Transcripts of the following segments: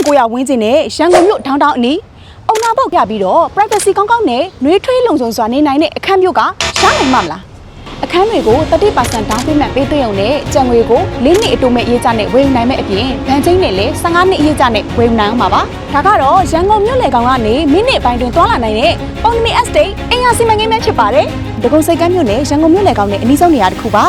1900 ဝန်းကျင်နဲ့ရန်ကုန်မြို့ဒေါင်းတောင်အနီးအုံနာပေါက်ပြပြီးတော့ privacy ကောင်းကောင်းနဲ့နှွေးထွေးလုံခြုံစွာနေနိုင်တဲ့အခန်းမျိုးကရနိုင်မှာမလားအခန်းတွေကို 30% down payment ပေးသွင်းုံနဲ့ကြံငွေကို4နှစ်အတိုးမဲ့ရေးကြနဲ့ဝယ်ယူနိုင်မဲ့အပြင်ဗန်ချင်းနဲ့လည်း15နှစ်ရေးကြနဲ့ဝယ်ယူနိုင်အောင်ပါဒါကတော့ရန်ကုန်မြို့လေကောင်ကနေမိနစ်ပိုင်းတွင်သွားလာနိုင်တဲ့ပုံနမီ estate အင်ယာစီမံကိန်းပဲဖြစ်ပါတယ်ဒဂုံစိတ်ကမ်းမြို့နယ်ရန်ကုန်မြို့လေကောင်နဲ့အနီးဆုံးနေရာတစ်ခုပါ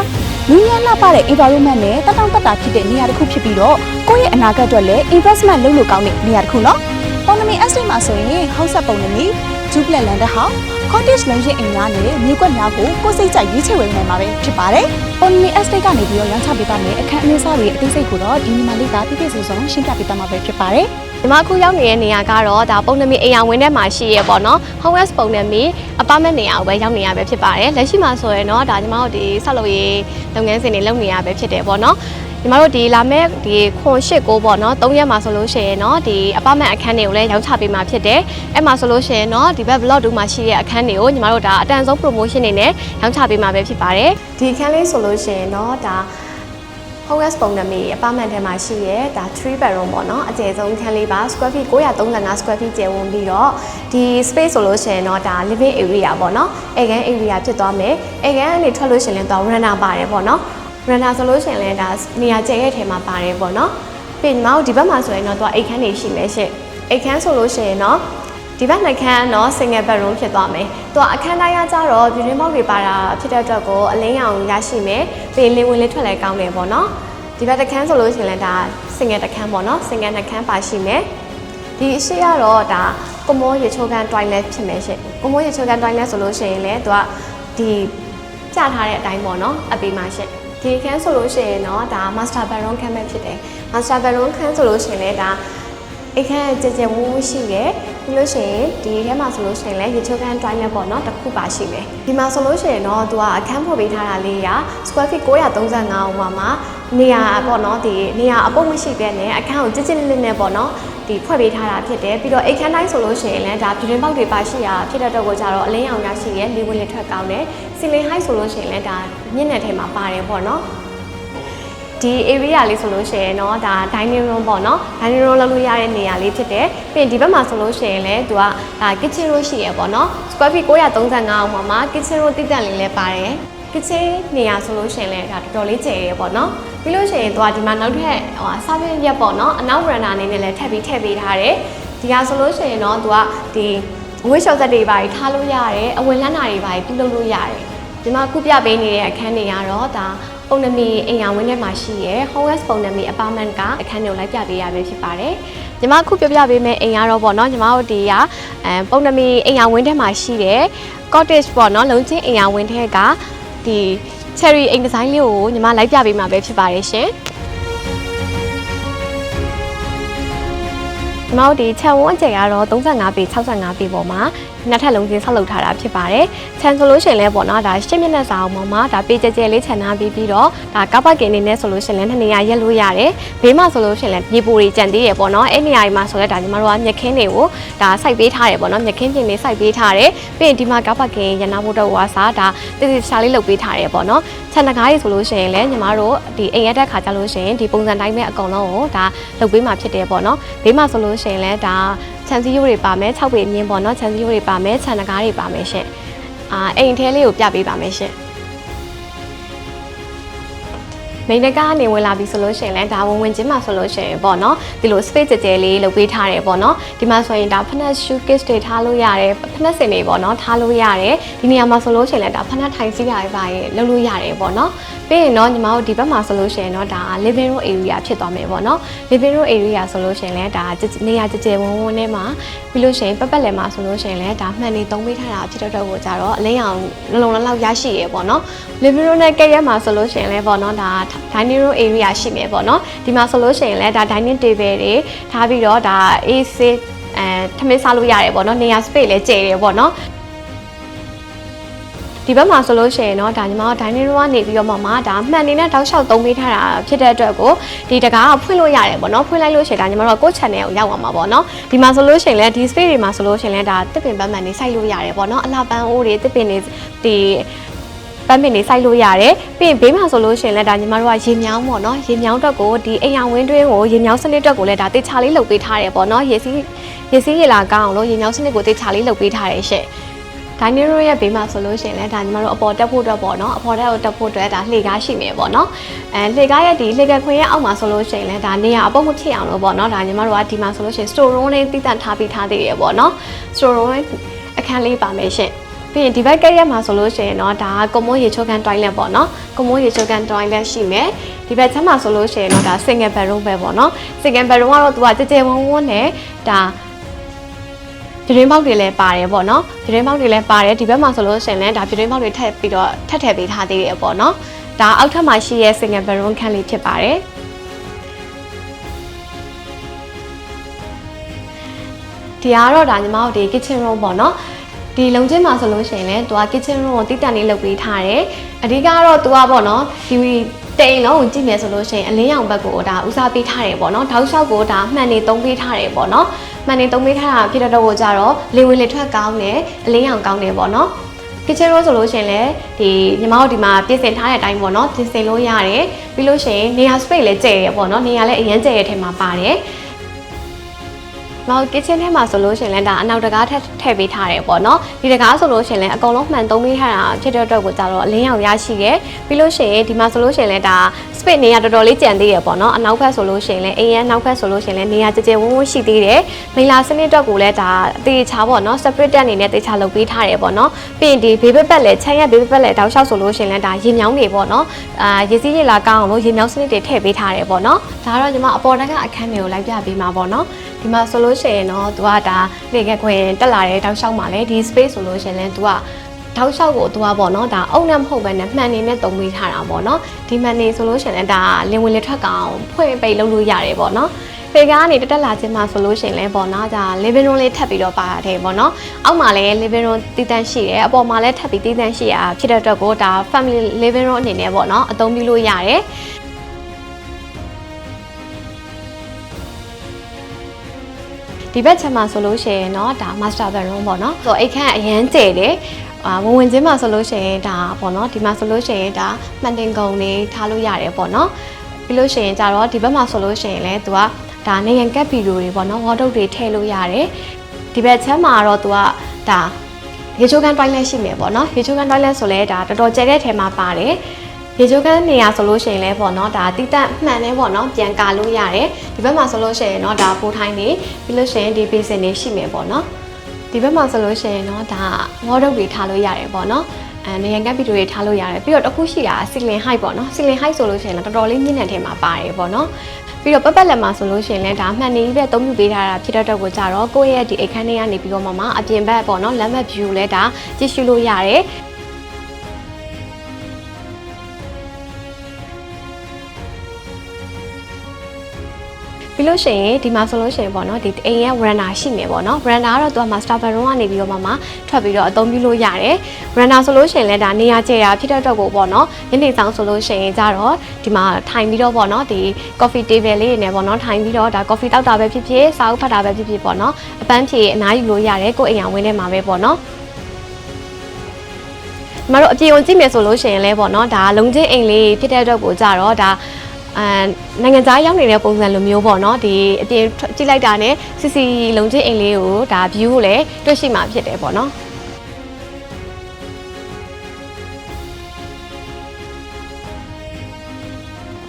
လူညံ့လှပတဲ့ environment နဲ့တတောင့်တတဖြစ်တဲ့နေရာတစ်ခုဖြစ်ပြီးတော့ကိုယ့်ရဲ့အနာဂတ်အတွက်လည်း investment လုပ်လို့ကောင်းတဲ့နေရာတစ်ခုနော်ပုံနမီ estate မှာဆိုရင် house ပုံနမီ duplex land house cottage လုံးရဲ့အိမ်များနဲ့မြေကွက်များကိုကိုယ်စိတ်ကြိုက်ရွေးချယ်ဝယ်နိုင်မှာပဲဖြစ်ပါတယ်ပုံနမီ estate ကနေပြီးတော့ရောင်းချပေးပါမယ်အခန်းအနည်းစားတွေအသေးစိတ်ကိုတော့ဒီညီမလေးကပြည့်ပြည့်စုံစုံရှင်းပြပေးသွားမှာပဲဖြစ်ပါတယ်ဒီမှာအခုရောက်နေတဲ့နေရာကတော့ဒါပုံနမီအိမ်အောင်ဝင်းထဲမှာရှိရပေါ့နော် house ပုံနမီ apartment နေရာကိုပဲရောက်နေရပဲဖြစ်ပါတယ်လက်ရှိမှာဆိုရင်တော့ဒါညီမတို့ဒီဆောက်လုပ်ရေးလုပ်ငန်းစဉ်တွေလုပ်နေရပဲဖြစ်တယ်ပေါ့နော်ညီမတို့ဒီလာမဲ့ဒီခွန်8ကိုပေါ့နော်3ရက်မှာဆိုလို့ရှိရင်တော့ဒီ apartment အခန်းတွေကိုလည်းရောင်းချပေးမှာဖြစ်တယ်အဲ့မှာဆိုလို့ရှိရင်တော့ဒီဘက် block 2မှာရှိတဲ့အခန်းတွေကိုညီမတို့ဒါအတန်ဆုံး promotion တွေနဲ့ရောင်းချပေးမှာပဲဖြစ်ပါတယ်ဒီအခန်းလေးဆိုလို့ရှိရင်တော့ဒါhouse ပုံနမီ apartment ထဲမှာရှိရဲဒါ3 bedroom ပေါ့နော်အကျယ်ဆုံးခန်းလေးပါ square feet 935 square feet ကျယ်ဝန်းပြီးတော့ဒီ space ဆိုလို့ရှိရင်တော့ဒါ living area ပေါ့နော်အိမ်ခန်း area ဖြစ်သွားမယ်အိမ်ခန်းကနေထွက်လို့ရှိရင်လည်းတော့ runner ပါတယ်ပေါ့နော် runner ဆိုလို့ရှိရင်လည်းဒါနေရာကျယ်ရဲ့ထဲမှာပါတယ်ပေါ့နော်ပြီးညီမတို့ဒီဘက်မှာဆိုရင်တော့သူကအိမ်ခန်းတွေရှိမယ်ရှင့်အိမ်ခန်းဆိုလို့ရှိရင်တော့ဒီဘက်နှခမ်းတော့ single bedroom ဖြစ်သွားမယ်။သူကအခန်းတိုင်းကကြတော့ပြည်တွင်းပေါက်တွေပါတာဖြစ်တဲ့အတွက်ကိုအလင်းရောင်ရရှိမယ်။ပြီးလင်းဝင်လေးထွက်လဲကောင်းတယ်ပေါ့နော်။ဒီဘက်တစ်ခန်းဆိုလို့ရှိရင်လည်းဒါ single တစ်ခန်းပေါ့နော်။ single နှခမ်းပါရှိမယ်။ဒီအရှိကတော့ဒါကွန်မိုးရေချိုးခန်း toilet ဖြစ်မယ်ရှင့်။ကွန်မိုးရေချိုးခန်း toilet ဆိုလို့ရှိရင်လည်းသူကဒီကျထားတဲ့အတိုင်းပေါ့နော်။အပေးမှရှင့်။ဒီခန်းဆိုလို့ရှိရင်တော့ဒါ master bedroom ခန်းပဲဖြစ်တယ်။ master bedroom ခန်းဆိုလို့ရှိရင်လည်းဒါအခန်းကြကြဝန်းရှိရယ်ပြီးလို့ရှိရင်ဒီထဲမှာဆိုလို့ရှိရင်လည်းရေချိုးခန်း toilet ပေါ့နော်တစ်ခုပါရှိမယ်ဒီမှာဆိုလို့ရှိရင်တော့သူကအခန်းဖွင့်ပေးထားတာလေးရ square feet 935ဟိုမှာနေရာပေါ့နော်ဒီနေရာအပုတ်မရှိတဲ့နဲ့အခန်းကိုကြစ်လေးနဲ့ပေါ့နော်ဒီဖွင့်ပေးထားတာဖြစ်တယ်ပြီးတော့အိမ်ခန်းတိုင်းဆိုလို့ရှိရင်လည်းဒါပြည်တွင်းပေါက်တွေပါရှိရဖြစ်တဲ့တော့ကိုကြတော့အလင်းရောင်ရရှိရယ်လေဝင်လေထွက်ကောင်းတယ်စီလင် height ဆိုလို့ရှိရင်လည်းဒါမြင့်တဲ့ထဲမှာပါတယ်ပေါ့နော်ဒီ area လေးဆိုလို့ရှိရင်တော့ဒါ dining room ပေါ့နော် dining room လုပ်လို့ရတဲ့နေရာလေးဖြစ်တယ်ပြီးရင်ဒီဘက်မှာဆိုလို့ရှိရင်လည်းသူကဒါ kitchen room ရှိရပေါ့နော် square feet 935အောင်မှာ kitchen room တိတက်လေးလည်းပါတယ် kitchen နေရာဆိုလို့ရှိရင်လည်းဒါတော်တော်လေးကျယ်ရပေါ့နော်ပြီးလို့ရှိရင်သူကဒီမှာနောက်ထပ်service ရက်ပေါ့နော်အနောက် runner အနေနဲ့လည်းထပ်ပြီးထည့်ပေးထားတယ်ဒီဟာဆိုလို့ရှိရင်တော့သူကဒီဝိရှော့ဆက်တွေပါထားလို့ရတယ်အဝင်လန်းတာတွေပါပြုလုပ်လို့ရတယ်ဒီမှာခုပြပေးနေတဲ့အခန်းတွေကတော့ဒါပုံနမီအိမ်ယာဝင်းထဲမှာရှိရဲ house ပုံနမီ apartment ကအခန်းတွေကိုလိုက်ပြပေးရပဲဖြစ်ပါတယ်။ညီမခုပြပေးမယ့်အိမ်ကတော့ပေါ့နော်ညီမတို့ဒီကပုံနမီအိမ်ယာဝင်းထဲမှာရှိတဲ့ cottage ပေါ့နော်လုံးချင်းအိမ်ယာဝင်းထဲကဒီ cherry အိမ်ဒီဇိုင်းလေးကိုညီမလိုက်ပြပေးမှာပဲဖြစ်ပါတယ်ရှင်။ညီမတို့ဒီခြံဝန်းအကျယ်ကတော့35ပေ65ပေပေါ်မှာနှစ်ထပ်လုံးချင်းဆောက်လုပ်ထားတာဖြစ်ပါတယ်။ခြံဆိုလို့ရှိရင်လည်းပေါ့နော်ဒါရှစ်မျက်နှာစာအုံပေါ်မှာဒါပေကြဲကြဲလေးခြံထားပြီးတော့ဒါကားပါကင်နေနဲ့ဆိုလို့ရှိရင်လည်းနှစ်နေရာရက်လို့ရတယ်။ဘေးမှာဆိုလို့ရှိရင်လည်းမြေပိုတွေကြံသေးရပေါ့နော်။အဲ့နေရာတွေမှာဆိုလည်းဒါညီမတို့ကမြက်ခင်းတွေကိုဒါစိုက်ပေးထားတယ်ပေါ့နော်။မြက်ခင်းပြင်တွေစိုက်ပေးထားတယ်။ပြီးရင်ဒီမှာကားပါကင်ရနာဖို့တော့ဝါစားဒါတိတိကျကျလေးလုပ်ပေးထားတယ်ပေါ့နော်။ခြံတကားတွေဆိုလို့ရှိရင်လည်းညီမတို့ဒီအိမ်ရက်တက်ခါကြလို့ရှိရင်ဒီပုံစံတိုင်းပဲအကုန်လုံးကိုဒါလုပ်ပေးမှာဖြစ်တယ်ပေါ့နော်။ဘေးမှာဆိုလို့ရှိရင်လည်းဒါခြံစည်းရိုးတွေပါမယ်6ပေအမြင့်ပေါ့နော်ခြံစည်းရိုးတွေပါမယ်ခြံတကားတွေပါမယ်ရှင်အိမ်ထဲလေးကိုပြပေးပါမယ်ရှင်မိန်းကနေဝင်လာပြီဆိုလို့ရှိရင်လည်းဒါဝင်ချင်းမှာဆိုလို့ရှိရင်ပေါ့နော်ဒီလို space ကြဲကြဲလေးလုပ်ပေးထားတယ်ပေါ့နော်ဒီမှာဆိုရင်ဒါဖနက် shoe case တွေထားလို့ရတယ်ဖနက်စင်တွေပေါ့နော်ထားလို့ရတယ်ဒီနေရာမှာဆိုလို့ရှိရင်လည်းဒါဖနက်ထိုင်စီးတာတွေပါရေလုပ်လို့ရတယ်ပေါ့နော်ပြီးရင်တော့ညီမတို့ဒီဘက်မှာဆိုလို့ရှိရင်တော့ဒါ living room area ဖြစ်သွားမယ်ပေါ့နော် living room area ဆိုလို့ရှိရင်လည်းဒါနေရာကြဲဝန်းဝန်းထဲမှာပြီးလို့ရှိရင်ပတ်လည်မှာဆိုလို့ရှိရင်လည်းဒါမှန်နေသုံးပေးထားတာဖြစ်တော့ကိုကြတော့အလင်းရောင်လုံလောက်ရရှိရပေါ့နော် living room နဲ့ကဲရက်မှာဆိုလို့ရှိရင်လည်းပေါ့နော်ဒါdining room area ရှိမယ်ပေါ့နော်ဒီမှာဆိုလို့ရှိရင်လည်းဒါ dining table တွေထားပြီးတော့ဒါ AC ထမင်းစားလို့ရတယ်ပေါ့နော်နေရာ space လည်းကျယ်တယ်ပေါ့နော်ဒီဘက်မှာဆိုလို့ရှိရင်တော့ဒါညီမတို့ dining room ကနေပြီးတော့မှဒါမှန်နေတဲ့တောက်လျှောက်သုံးပေးထားတာဖြစ်တဲ့အတွက်ကိုဒီတကားကဖွင့်လို့ရတယ်ပေါ့နော်ဖွင့်လိုက်လို့ရှိရင်ဒါညီမတို့ကိုယ့် channel ကိုရောက်သွားမှာပေါ့နော်ဒီမှာဆိုလို့ရှိရင်လည်းဒီ space တွေမှာဆိုလို့ရှိရင်လည်းဒါတစ်ပင်ပန်းမှန်နေစိုက်လို့ရတယ်ပေါ့နော်အလှပန်းအိုးတွေတစ်ပင်တွေဒီ ပန်းပင်တွေစိုက်လို့ရတယ်ပြီးရင်ဘေးမှာဆိုလို့ရှိရင်လည်းဒါညီမတို့ကရေမြောင်းပေါ့နော်ရေမြောင်းအတွက်ကိုဒီအိမ်အောင်ဝင်းတွင်းကိုရေမြောင်းစနစ်အတွက်ကိုလည်းဒါတေချာလေးလုပ်ပေးထားတယ်ပေါ့နော်ရေစီးရေလာကောင်းအောင်လို့ရေမြောင်းစနစ်ကိုတေချာလေးလုပ်ပေးထားတယ်ရှင့်ဒိုင်းနီရိုရဲ့ဘေးမှာဆိုလို့ရှိရင်လည်းဒါညီမတို့အပေါ်တက်ဖို့အတွက်ပေါ့နော်အပေါ်တက်ကိုတက်ဖို့အတွက်ဒါလှေကားရှိမယ်ပေါ့နော်လှေကားရဲ့ဒီလှေကခွင်ရဲ့အောက်မှာဆိုလို့ရှိရင်လည်းဒါနေရအပုတ်မဖြစ်အောင်လို့ပေါ့နော်ဒါညီမတို့ကဒီမှာဆိုလို့ရှိရင် store room လေးတည်တံ့ထားပေးထားသေးတယ်ပေါ့နော် store room အခန်းလေးပါမယ်ရှင့်ပြီးရင်ဒီဘက်ကရက်မှာဆိုလို့ရှိရင်တော့ဒါကွန်မိုးရေချိုးကန် toilet ပေါ့နော်ကွန်မိုးရေချိုးကန် toilet ရှိမယ်ဒီဘက်ချက်မှာဆိုလို့ရှိရင်တော့ဒါ single bedroom ပဲပေါ့နော် single bedroom ကတော့သူကကြဲကြဲဝန်းဝန်းနဲ့ဒါပြတင်းပေါက်တွေလည်းပါတယ်ပေါ့နော်ပြတင်းပေါက်တွေလည်းပါတယ်ဒီဘက်မှာဆိုလို့ရှိရင်လည်းဒါပြတင်းပေါက်တွေထပ်ပြီးတော့ထပ်ထည့်ပေးထားသေးတယ်ပေါ့နော်ဒါအောက်ထပ်မှာရှိရဲ့ single bedroom ခန်းလေးဖြစ်ပါတယ်ဒီကတော့ဒါညီမတို့ဒီ kitchen room ပေါ့နော်ဒီလုံချင်းမှာဆိုလို့ရှိရင်လည်းသူက kitchen room ကိုတိတက်လေးလုပ်ပေးထားတယ်အဓိကတော့သူကပေါ့နော်ဒီတိမ်လုံးကိုကြည့်မယ်ဆိုလို့ရှိရင်အလင်းရောင်ဘက်ကိုဒါဦးစားပေးထားတယ်ပေါ့နော်တောက်လျှောက်ကိုဒါမှန်နေသုံးပေးထားတယ်ပေါ့နော်မှန်နေသုံးပေးထားတာဖြစ်တော့ကြတော့လေဝင်လေထွက်ကောင်းတယ်အလင်းရောင်ကောင်းတယ်ပေါ့နော် kitchen room ဆိုလို့ရှိရင်လည်းဒီညီမတို့ဒီမှာပြင်ဆင်ထားတဲ့အတိုင်းပေါ့နော်ပြင်ဆင်လို့ရတယ်ပြီးလို့ရှိရင်နေရာ space လည်းကျယ်ရပေါ့နော်နေရာလည်းအရင်ကျယ်ရထဲမှာပါတယ်နောက် kitchen ထဲမှာဆိုလို့ရှိရင်လည်းဒါအနောက်တကားထည့်ပေးထားတယ်ပေါ့နော်ဒီတကားဆိုလို့ရှိရင်လည်းအကုန်လုံးမှန်သုံးပေးထားတာဖြစ်တဲ့အတွက်ကိုကြတော့အလင်းရောင်ရရှိတယ်ပြီးလို့ရှိရင်ဒီမှာဆိုလို့ရှိရင်လည်းဒါ space နေရာတော်တော်လေးကျန်သေးရပေါ့နော်အနောက်ဘက်ဆိုလို့ရှိရင်လည်းအိမ်ရဲ့နောက်ဘက်ဆိုလို့ရှိရင်လည်းနေရာကြဲကြဲဝန်းဝန်းရှိသေးတယ်မိလာစနစ်အတွက်ကိုလည်းဒါအသေးချာပေါ့နော် separate တက်အနေနဲ့တေချာလုပ်ပေးထားတယ်ပေါ့နော်ပြီးရင်ဒီဘေးဘက်ဘက်လည်းချမ်းရဘေးဘက်ဘက်လည်းတောက်လျှောက်ဆိုလို့ရှိရင်လည်းဒါရေမြောင်းတွေပေါ့နော်ရေစီးရေလာကောင်းအောင်လို့ရေမြောင်းစနစ်တွေထည့်ပေးထားတယ်ပေါ့နော်ဒါကတော့ညီမအပေါ်တက်ကအခန်းတွေကိုလိုက်ပြပေးမှာပေါ့နော်ဒီမှာဆိုလို့ရှိရင်တော့သူကဒါလေကခွင်တက်လာတဲ့တောက်လျှောက်မှာလည်းဒီ space ဆိုလို့ရှိရင်လည်းသူကတောက်လျှောက်ကိုသူကပေါ့နော်ဒါအုံနဲ့မဟုတ်ဘဲနဲ့မှန်နေနဲ့တုံးပေးထားတာပေါ့နော်ဒီမှန်နေဆိုလို့ရှိရင်လည်းဒါလင်ဝင်လက်ထွက်ကောင်ဖွင့်ပိတ်လုပ်လို့ရတယ်ပေါ့နော်ပေကားကနေတက်လာခြင်းမှာဆိုလို့ရှိရင်လည်းပေါ့နော်ဒါ living room လေးထပ်ပြီးတော့ပါတယ်ပေါ့နော်အောက်မှာလည်း living room တည်တံ့ရှိတယ်အပေါ်မှာလည်းထပ်ပြီးတည်တံ့ရှိရဖြစ်တဲ့အတွက်ကိုဒါ family living room အနေနဲ့ပေါ့နော်အသုံးပြုလို့ရတယ်ဒီဘက်ချက်မှာဆိုလို့ရှိရင်တော့ဒါ master bedroom ပေါ့နော်ဆိုတော့အိတ်ခန့်အရန်ကျယ်တယ်ဝင်ချင်းမှာဆိုလို့ရှိရင်ဒါပေါ့နော်ဒီမှာဆိုလို့ရှိရင်ဒါမှန်တင်ကုန်တွေထားလို့ရတယ်ပေါ့နော်ပြီးလို့ရှိရင်ကြတော့ဒီဘက်မှာဆိုလို့ရှိရင်လည်းသူကဒါနေရန်ကက်ဗီဒီယိုတွေပေါ့နော်ဝါဒုတ်တွေထည့်လို့ရတယ်ဒီဘက်ချက်မှာတော့သူကဒါရေချိုးကန် toilet ရှိမယ်ပေါ့နော်ရေချိုးကန် toilet ဆိုလဲဒါတော်တော်ကျယ်တဲ့ထဲမှာပါတယ်ရေချိုးကန်နေရာဆိုလို့ရှိရင်လည်းပေါ့နော်ဒါတိတက်မှန်နေပေါ့နော်ပြန်ကာလို့ရတယ်ဒီဘက်မှာဆိုလို့ရှိရင်တော့ဒါပိုးထိုင်းနေပြီးလို့ရှိရင်ဒီ basin တွေရှိမယ်ပေါ့နော်ဒီဘက်မှာဆိုလို့ရှိရင်တော့ဒါဝါဒုတ်တွေထားလို့ရတယ်ပေါ့နော်နေရန်ကပ်ဗီဒီယိုတွေထားလို့ရတယ်ပြီးတော့တစ်ခုရှိတာ ceiling height ပေါ့နော် ceiling height ဆိုလို့ရှိရင်တော့တော်တော်လေးမြင့်တဲ့ထဲမှာပါတယ်ပေါ့နော်ပြီးတော့ပတ်လက်မှာဆိုလို့ရှိရင်လည်းဒါမှန်နေပဲအသုံးပြုပေးထားတာဖြစ်တဲ့အတွက်ကိုကြတော့ကိုယ့်ရဲ့ဒီအခန်းထဲကနေပြီးတော့မှအပြင်ဘက်ပေါ့နော်လမ်းဘက် view လည်းဒါကြည့်ရှုလို့ရတယ်ပြီးလို့ရှိရင်ဒီမှာဆိုလို့ရှိရင်ပေါ့နော်ဒီအိမ်ရဲ့ veranda ရှိမယ်ပေါ့နော် veranda ကတော့သူက master bedroom ကနေပြီးတော့မှထွက်ပြီးတော့အသုံးပြုလို့ရတယ် veranda ဆိုလို့ရှိရင်လည်းဒါနေရာကျရာဖြစ်တဲ့အတွက်ကိုပေါ့နော်ညနေဆောင်ဆိုလို့ရှိရင်ကြတော့ဒီမှာထိုင်ပြီးတော့ပေါ့နော်ဒီ coffee table လေးတွေနဲ့ပေါ့နော်ထိုင်ပြီးတော့ဒါ coffee တောက်တာပဲဖြစ်ဖြစ်စာအုပ်ဖတ်တာပဲဖြစ်ဖြစ်ပေါ့နော်အပန်းဖြေအနားယူလို့ရတယ်ကိုယ်အိမ်အောင်ဝင်းထဲမှာပဲပေါ့နော်မတို့အပြေဝင်ကြည့်မယ်ဆိုလို့ရှိရင်လည်းပေါ့နော်ဒါလုံချင်းအိမ်လေးဖြစ်တဲ့အတွက်ကိုကြတော့ဒါနိုင်ငံသားရောက်နေတဲ့ပုံစံလိုမျိုးပေါ့နော်ဒီအပြင်ကြည့်လိုက်တာနဲ့စီစီလုံးချင်းအိမ်လေးကိုဒါ view ကိုလည်းတွေ့ရှိမှာဖြစ်တယ်ပေါ့နော်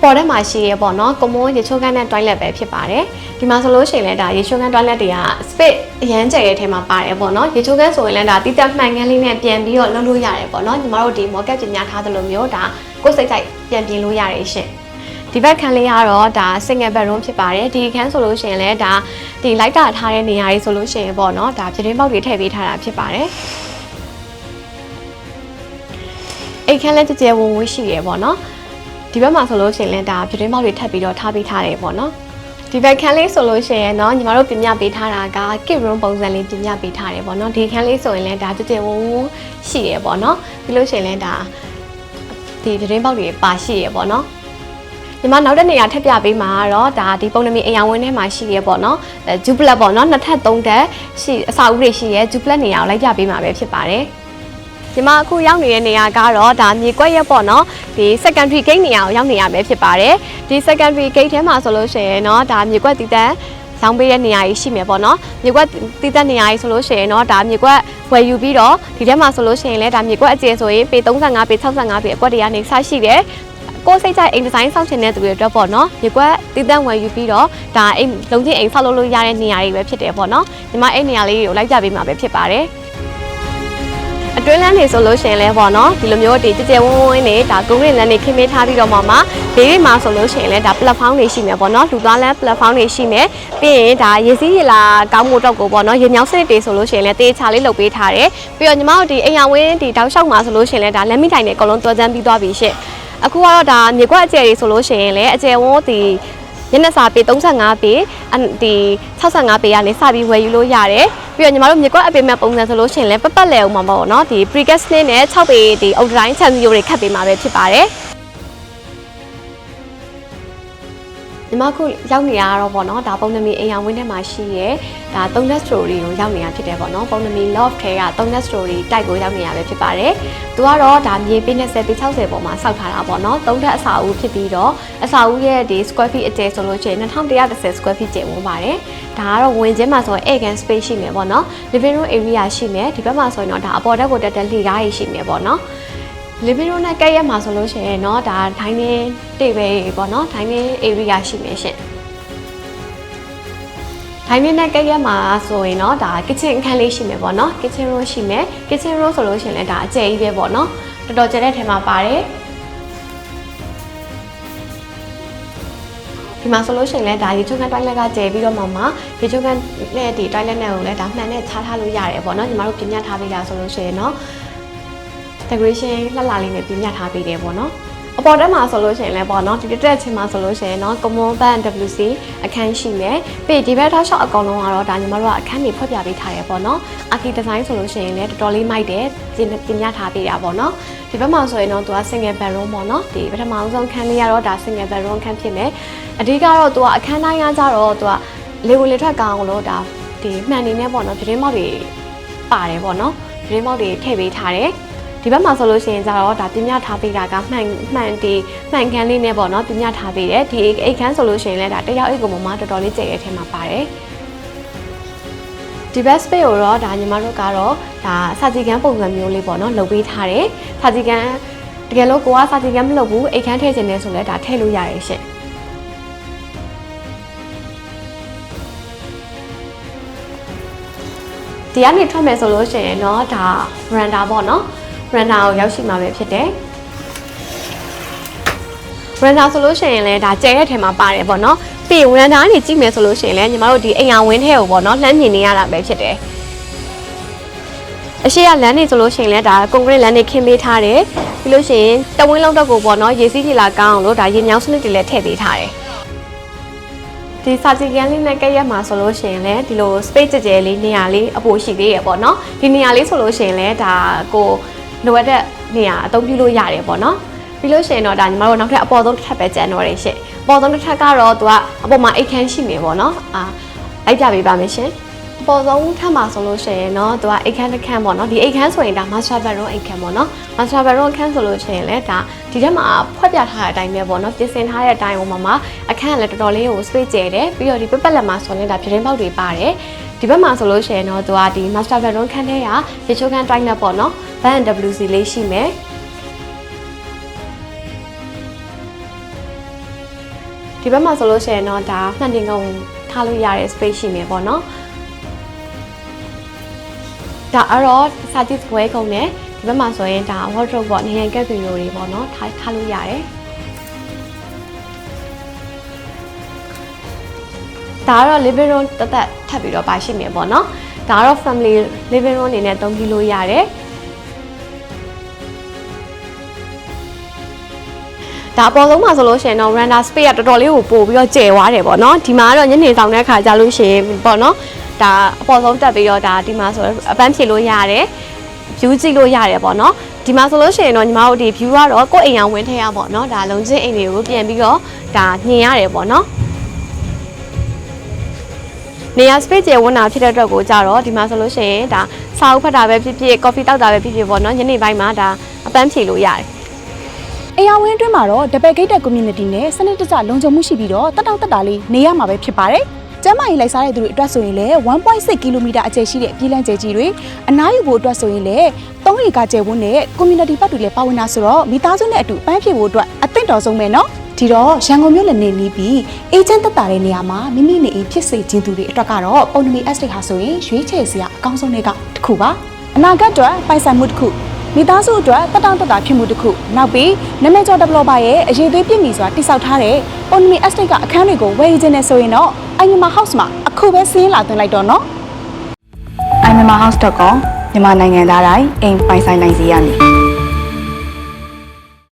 ပေါ်ထဲမှာရှိရပေါ့နော်ကွန်မိုးရေချိုးခန်းနဲ့ toilet ပဲဖြစ်ပါတယ်ဒီမှာဆိုလို့ရှိရင်လည်းဒါရေချိုးခန်း toilet တွေက space အရန်ကျယ်ရဲ့ထဲမှာပါတယ်ပေါ့နော်ရေချိုးခန်းဆိုရင်လည်းဒါတိတက်မှန်ခန်းလေးနဲ့ပြန်ပြီးတော့လုပ်လို့ရတယ်ပေါ့နော်ညီမတို့ဒီ mock-up ပြင်များထားသလိုမျိုးဒါကိုယ်စိတ်ကြိုက်ပြန်ပြင်လို့ရတယ်ရှင်ဒီဘက်ခန်းလေးကတော့ဒါ single bedroom ဖြစ်ပါတယ်ဒီခန်းဆိုလို့ရှိရင်လည်းဒါဒီလိုက်တာထားတဲ့နေရာကြီးဆိုလို့ရှိရင်ပေါ့နော်ဒါပြတင်းပေါက်တွေထည့်ပေးထားတာဖြစ်ပါတယ်အိမ်ခန်းလည်းကြကြဝဝရှိရပေါ့နော်ဒီဘက်မှာဆိုလို့ရှိရင်လည်းဒါပြတင်းပေါက်တွေထပ်ပြီးတော့ထားပေးထားတယ်ပေါ့နော်ဒီဘက်ခန်းလေးဆိုလို့ရှိရင်เนาะညီမတို့ပြင်ပြပေးထားတာက kit room ပုံစံလေးပြင်ပြပေးထားတယ်ပေါ့နော်ဒီခန်းလေးဆိုရင်လည်းဒါကြကြဝဝရှိရပေါ့နော်ပြီးလို့ရှိရင်လည်းဒါဒီပြတင်းပေါက်တွေပါရှိရပေါ့နော်ညီမနောက်တဲ့နေရာထပ်ပြပေးမှာတော့ဒါဒီပုံနှမီအိမ်အောင်ဝင်းထဲမှာရှိရဲပေါ့နော်ဂျူပလက်ပေါ့နော်နှစ်ထပ်သုံးထပ်ရှိအစာအုပ်တွေရှိရဲဂျူပလက်နေရာကိုလိုက်ပြပေးမှာပဲဖြစ်ပါတယ် ညီမအခုရောက်နေတဲ့နေရာကတော့ဒါမြေကွက်ရက်ပေါ့နော်ဒီ secondary gate နေရာကိုရောက်နေရပဲဖြစ်ပါတယ်ဒီ secondary gate ထဲမှာဆိုလို့ရှိရင်เนาะဒါမြေကွက်တည်တန်းရောင်းပေးတဲ့နေရာကြီးရှိမယ်ပေါ့နော်မြေကွက်တည်တန်းနေရာကြီးဆိုလို့ရှိရင်เนาะဒါမြေကွက်ဝယ်ယူပြီးတော့ဒီထဲမှာဆိုလို့ရှိရင်လည်းဒါမြေကွက်အကျယ်ဆိုရင်ပေ35ပေ65ပေအကွက်တွေကနေစရှိတယ်ကိုယ်စိတ်ကြိုက်အိမ်ဒီဇိုင်းဆောက်ချင်တဲ့သူတွေအတွက်ပေါ့နော်မြေကွက်တည်တန်းဝယ်ယူပြီးတော့ဒါအိမ်လုံးချင်းအိမ်ဆောက်လို့ရတဲ့နေရာတွေပဲဖြစ်တယ်ပေါ့နော်ညီမအဲ့နေရာလေးကိုလိုက်ကြပေးမှာပဲဖြစ်ပါတယ်အတွင်းလမ်းနေဆိုလို့ရှိရင်လည်းပေါ့နော်ဒီလိုမျိုးဒီကြကြဝန်းဝန်းနေဒါကွန်ကရစ်လမ်းနေခင်းမေးထားပြီးတော့မှဘေးတွေမှာဆိုလို့ရှိရင်လည်းဒါ platform တွေရှိမယ်ပေါ့နော်လူသွားလမ်း platform တွေရှိမယ်ပြီးရင်ဒါရေစီးရေလာကောင်းမှုတော့ကိုပေါ့နော်ရေမြောင်းစနစ်တွေဆိုလို့ရှိရင်လည်းတေးချလေးလုပ်ပေးထားတယ်ပြီးတော့ညီမတို့ဒီအိမ်ရဝင်းဒီတောက်လျှောက်မှာဆိုလို့ရှိရင်လည်းဒါလက်မိတိုင်တွေအကုန်လုံးတော်ချမ်းပြီးသွားပြီရှင့်အခုကတော့ဒါမြေကွက်အကျယ်တွေဆိုလို့ရှိရင်လည်းအကျယ်ဝန်းဒီညနေစာပေ35ပေဒီ65ပေကနေစပြီးဝယ်ယူလို့ရတယ်ပြီးတော့ညီမတို့မြေကွက်အပေမဲ့ပုံစံဆိုလို့ရှိရင်လည်းပတ်လဲအောင်မှာပေါ့နော်ဒီ precast နဲ့6ပေဒီ outline ချန်စီယိုတွေခတ်ပေးမှာပဲဖြစ်ပါတယ်ညီမခုရောက်နေရတော့ပေါ့နော်ဒါပုံနမီအိမ်အောင်ဝင်းထဲမှာရှိရဲဒါ 3net story ကိုရောက်နေရဖြစ်တယ်ပေါ့နော်ပုံနမီ loft ထဲက 3net story တိုက်ကိုရောက်နေရပဲဖြစ်ပါတယ်သူကတော့ဒါမြေပေ20ပေ60ပေါ်မှာစောက်ထားတာပေါ့နော်3ထပ်အစာအုပ်ဖြစ်ပြီးတော့အစာအုပ်ရဲ့ဒီ square feet အကျယ်ဆိုလို့ရှိရင်2110 square feet ကျယ်ဝန်းပါတယ်ဒါကတော့ဝင်ချင်းမှာဆိုရင် aigan space ရှိမယ်ပေါ့နော် living room area ရှိမယ်ဒီဘက်မှာဆိုရင်တော့ဒါအပေါ်တက်ကိုတက်လှေကားကြီးရှိမယ်ပေါ့နော်living room နဲ့ကဲရက်မှာဆိုလို့ရှိရင်เนาะဒါ dining table ပေါ့เนาะ dining area ရှိမယ်ရှင် dining နဲ့ကဲရက်မှာဆိုရင်เนาะဒါ kitchen အခန်းလေးရှိမယ်ပေါ့เนาะ kitchen room ရှိမယ် kitchen room ဆိုလို့ရှိရင်လည်းဒါအကျယ်ကြီးပဲပေါ့เนาะတော်တော်ကျယ်တဲ့ထဲမှာပါတယ်ဒီမှာဆိုလို့ရှိရင်လည်းဒါရေချိုးခန်း toilet ကကျယ်ပြီးတော့မှရေချိုးခန်းနဲ့ဒီ toilet နဲ့ကိုလည်းဒါမှန်နဲ့ခြားထားလို့ရတယ်ပေါ့เนาะညီမတို့ပြင်ပြထားပေးတာဆိုလို့ရှိရင်เนาะdecoration လှလှလေးနဲ့ပြင်ပြထားပေးတယ်ပေါ့နော်အပေါ်တက်မှာဆိုလို့ရှိရင်လည်းပေါ့နော်ဒီတက်ချင်းမှာဆိုလို့ရှိရင်เนาะ common ban WC အခန်းရှိမယ်ပြီးဒီဘက်ထောက်လျှောက်အကောင်လုံးကတော့ဒါညီမတို့ကအခန်းတွေဖွက်ပြပေးထားရပေါ့နော် archi design ဆိုလို့ရှိရင်လည်းတော်တော်လေးမိုက်တယ်ပြင်ပြထားပေးတာပေါ့နော်ဒီဘက်မှာဆိုရင်တော့သူက single bedroom ပေါ့နော်ဒီပထမဆုံးခန်းလေးကတော့ဒါ single bedroom ခန်းဖြစ်မယ်အဓိကတော့သူကအခန်းတိုင်းကကြတော့သူကလေဝင်လေထွက်ကောင်းလို့ဒါဒီမှန်နေနဲ့ပေါ့နော်ပြတင်းပေါက်တွေပါတယ်ပေါ့နော်ပြတင်းပေါက်တွေထည့်ပေးထားတယ်ဒီဘက်မှာဆိုလို့ရှိရင်ကြတော့ဒါပြင်ပြထားပေးတာကမှန်ဒီမှန်ခန်းလေးနဲ့ပေါ့နော်ပြင်ပြထားပေးတယ်ဒီအိတ်ခန်းဆိုလို့ရှိရင်လည်းဒါတယောက်အိတ်ကိုမှတော်တော်လေးကျယ်တဲ့ထဲမှာပါတယ်ဒီ best space ကိုတော့ဒါညီမတို့ကတော့ဒါစာကြည့်ခန်းပုံစံမျိုးလေးပေါ့နော်လုပ်ပေးထားတယ်စာကြည့်ခန်းတကယ်လို့ကိုကစာကြည့်ခန်းမလုပ်ဘူးအိတ်ခန်းထည့်ခြင်းနဲ့ဆိုလည်းဒါထည့်လို့ရတယ်ရှင့်ဒီကနေထွက်မယ်ဆိုလို့ရှိရင်တော့ဒါ veranda ပေါ့နော်veranda ကိုရောက်ရှိမှာပဲဖြစ်တယ် veranda ဆိုလို့ရှိရင်လည်းဒါကျဲတဲ့ထဲမှာပါတယ်ပေါ့နော်ပြီး veranda ကနေကြည့်မယ်ဆိုလို့ရှိရင်လည်းညီမတို့ဒီအိမ်အောင်ဝင်းထဲကိုပေါ့နော်လှမ်းမြင်နေရတာပဲဖြစ်တယ်အရှိရလမ်းနေဆိုလို့ရှိရင်လည်းဒါကွန်ကရစ်လမ်းနေခင်းပေးထားတယ်ပြီးလို့ရှိရင်တဝင်းလုံးတော့ကိုပေါ့နော်ရေစီးကြီးလာကောင်းအောင်လို့ဒါရေမြောင်းစနစ်တွေလည်းထည့်ပေးထားတယ်ဒီစာကြည့်ခန်းလေးနဲ့ကဲရက်မှာဆိုလို့ရှိရင်လည်းဒီလို space ကြဲလေးနေရာလေးအပိုရှိသေးရပေါ့နော်ဒီနေရာလေးဆိုလို့ရှိရင်လည်းဒါကိုလိုအပ်တဲ့နေရာအသုံးပြုလို့ရတယ်ပေါ့နော်ပြီးလို့ရှိရင်တော့ဒါညီမတို့နောက်ထပ်အပေါ်ဆုံးတစ်ထပ်ပဲကျန်တော့တယ်ရှင့်အပေါ်ဆုံးတစ်ထပ်ကတော့သူကအပေါ်မှာအိတ်ခမ်းရှိနေပေါ့နော်လိုက်ပြပေးပါမယ်ရှင်အပေါ်ဆုံးထပ်မှာဆိုလို့ရှိရင်တော့သူကအိတ်ခမ်းတစ်ခန်းပေါ့နော်ဒီအိတ်ခမ်းဆိုရင်ဒါ master bedroom အိတ်ခမ်းပေါ့နော် master bedroom ခန်းဆိုလို့ရှိရင်လည်းဒါဒီထက်မှာဖွက်ပြထားတဲ့အတိုင်းပဲပေါ့နော်ပြင်ဆင်ထားတဲ့အတိုင်းဟိုမှာအခန်းကလည်းတော်တော်လေးကို space ကျယ်တယ်ပြီးတော့ဒီပက်လက်မှာဆိုရင်ဒါပြတင်းပေါက်တွေပါတယ်ဒီဘက်မှာဆိုလို့ရှိရင်တော့သူကဒီ master bedroom ခန်းထဲကရေချိုးခန်း toilet ပေါ့နော် ban WC လေးရှိမယ်ဒီဘက်မှာဆိုလို့ရှိရင်တော့ဒါမှန်တင်ကုန်ထားလို့ရတဲ့ space ရှိမယ်ပေါ့နော်ဒါအဲ့တော့စာကြည့်ပွဲကုန်နဲ့ဒီဘက်မှာဆိုရင်ဒါ wardrobe ပေါ့နေရန်ကက်ဗီရိုတွေပေါ့နော်ထားလို့ရတယ်ဒါကတော့ living room တက်ထပ်ပြီးတော့ပါရှိမယ်ပေါ့နော်ဒါကတော့ family living room အနေနဲ့သုံးပြီးလို့ရတယ်ဒါအပေါ်ဆုံးမှာဆိုလို့ရှိရင်တော့ veranda space ကတော်တော်လေးကိုပို့ပြီးတော့ကျယ်သွားတယ်ပေါ့နော်ဒီမှာကတော့ညနေဆောင်တဲ့အခါကြာလို့ရှိရင်ပေါ့နော်ဒါအပေါ်ဆုံးတက်ပြီးတော့ဒါဒီမှာဆိုအပန်းဖြေလို့ရတယ် view ကြည့်လို့ရတယ်ပေါ့နော်ဒီမှာဆိုလို့ရှိရင်တော့ညီမတို့ဒီ view ကတော့ကိုယ့်အိမ်အောင်ဝင်းထဲရပေါ့နော်ဒါလုံချင်းအိမ်တွေကိုပြန်ပြီးတော့ဒါညင်ရတယ်ပေါ့နော်နေရာ space ကျယ်ဝန်းတာဖြစ်တဲ့အတွက်ကိုကြတော့ဒီမှာဆိုလို့ရှိရင်ဒါစ စာအုပ်ဖတ်တာပဲဖြစ်ဖြစ်ကော်ဖီတောက်တာပဲဖြစ်ဖြစ်ပေါ့နော်ညနေပိုင်းမှာဒါအပန်းဖြေလို့ရတယ် အိမ်ယာဝင်းအတွင်းမှာတော့ double gated community နဲ့စနစ်တကျလုံခြုံမှုရှိပြီးတော့တက်တောက်တက်တာလေးနေရမှာပဲဖြစ်ပါတယ်ကျမ်းမာရေးလိုက်စားတဲ့သူတွေအတွက်ဆိုရင်လည်း 1.6 km အကျယ်ရှိတဲ့ပြည်လမ်းကျယ်ကြီးတွေအနားယူဖို့အတွက်ဆိုရင်လည်း3 ဧကကျယ်ဝန်းတဲ့ community ဘက်တွေလည်းပါဝင်တာဆိုတော့မိသားစုနဲ့အတူပန်းဖြေဖို့အတွက်အသင့်တော်ဆုံးပဲနော်ဒီတော့ရန်ကုန်မြို့လည်းနေပြီးအေဂျင့်တက်တာတဲ့နေရာမှာမိမိနေအိမ်ဖြစ်စေခြင်းသူတွေအတွက်ကတော့ပုံနမီ estate ဟာဆိုရင်ရွေးချယ်စရာအကောင်းဆုံးတွေကတစ်ခုပါအနာဂတ်အတွက်ပိုင်ဆိုင်မှုတစ်ခုမိသားစုအတွက်တက်တောင့်တက်တာဖြစ်မှုတစ်ခုနောက်ပြီးနာမည်ကျော် developer ရဲ့အရေးသွေးပြည့်မီစွာတိစောက်ထားတဲ့ပုံနမီ estate ကအခန်းတွေကိုဝယ်ယူခြင်းနဲ့ဆိုရင်တော့iMyanmar House မှာအခုပဲစီးရင်လာသွင်းလိုက်တော့နော် iMyanmarHouse.com မြန်မာနိုင်ငံသားတိုင်းအိမ်ပိုင်ဆိုင်နိုင်စေရမည်